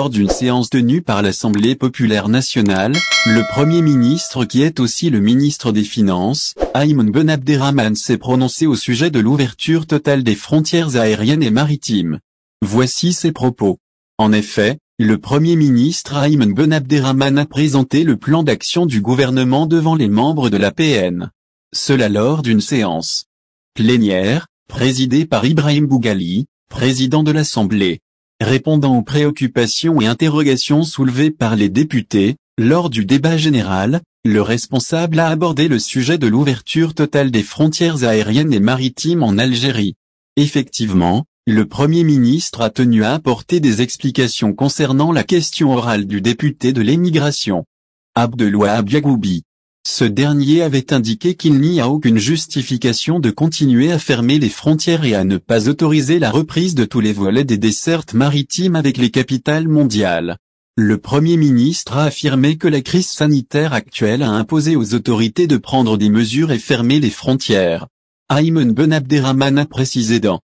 lors d'une séance tenue par l'Assemblée populaire nationale, le Premier ministre qui est aussi le ministre des Finances, Ayman Ben Abderrahmane s'est prononcé au sujet de l'ouverture totale des frontières aériennes et maritimes. Voici ses propos. En effet, le Premier ministre Ayman Ben Abderrahmane a présenté le plan d'action du gouvernement devant les membres de l'APN. Cela lors d'une séance plénière, présidée par Ibrahim Boughali, président de l'Assemblée. Répondant aux préoccupations et interrogations soulevées par les députés, lors du débat général, le responsable a abordé le sujet de l'ouverture totale des frontières aériennes et maritimes en Algérie. Effectivement, le Premier ministre a tenu à apporter des explications concernant la question orale du député de l'émigration, Abdelwahab Yagoubi. Ce dernier avait indiqué qu'il n'y a aucune justification de continuer à fermer les frontières et à ne pas autoriser la reprise de tous les vols et des dessertes maritimes avec les capitales mondiales. Le Premier ministre a affirmé que la crise sanitaire actuelle a imposé aux autorités de prendre des mesures et fermer les frontières. Ayman Ben Abderrahmane a précisé dans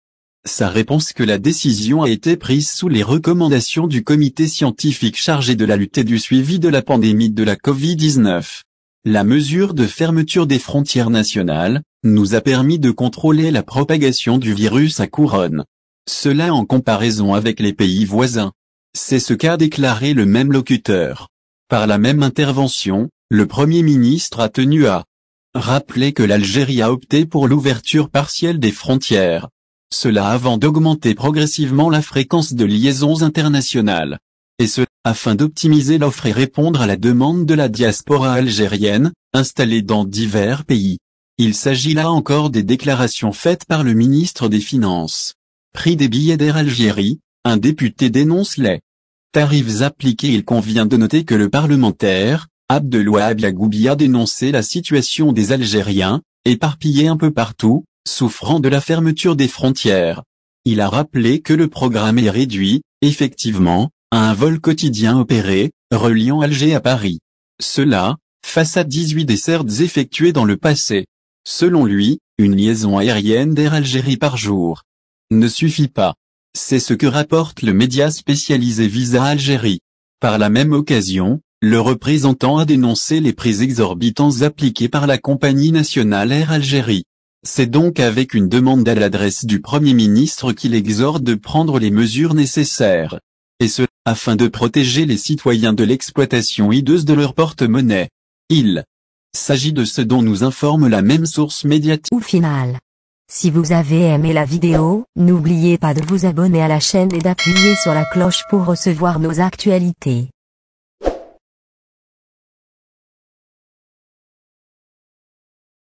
sa réponse que la décision a été prise sous les recommandations du comité scientifique chargé de la lutte et du suivi de la pandémie de la Covid-19. La mesure de fermeture des frontières nationales nous a permis de contrôler la propagation du virus à couronne. Cela en comparaison avec les pays voisins. C'est ce qu'a déclaré le même locuteur. Par la même intervention, le Premier ministre a tenu à rappeler que l'Algérie a opté pour l'ouverture partielle des frontières. Cela avant d'augmenter progressivement la fréquence de liaisons internationales. Et ce, afin d'optimiser l'offre et répondre à la demande de la diaspora algérienne, installée dans divers pays. Il s'agit là encore des déclarations faites par le ministre des Finances. Prix des billets d'Air Algérie, un député dénonce les tarifs appliqués. Il convient de noter que le parlementaire, Abdelwahab Yagoubi, a dénoncé la situation des Algériens, éparpillés un peu partout, souffrant de la fermeture des frontières. Il a rappelé que le programme est réduit, effectivement, à un vol quotidien opéré, reliant Alger à Paris. Cela, face à 18 dessertes effectuées dans le passé. Selon lui, une liaison aérienne d'Air Algérie par jour ne suffit pas. C'est ce que rapporte le média spécialisé Visa Algérie. Par la même occasion, le représentant a dénoncé les prix exorbitants appliqués par la compagnie nationale Air Algérie. C'est donc avec une demande à l'adresse du Premier ministre qu'il exhorte de prendre les mesures nécessaires. Et ce, afin de protéger les citoyens de l'exploitation hideuse de leur porte-monnaie. Il s'agit de ce dont nous informe la même source médiatique. Au final, si vous avez aimé la vidéo, n'oubliez pas de vous abonner à la chaîne et d'appuyer sur la cloche pour recevoir nos actualités.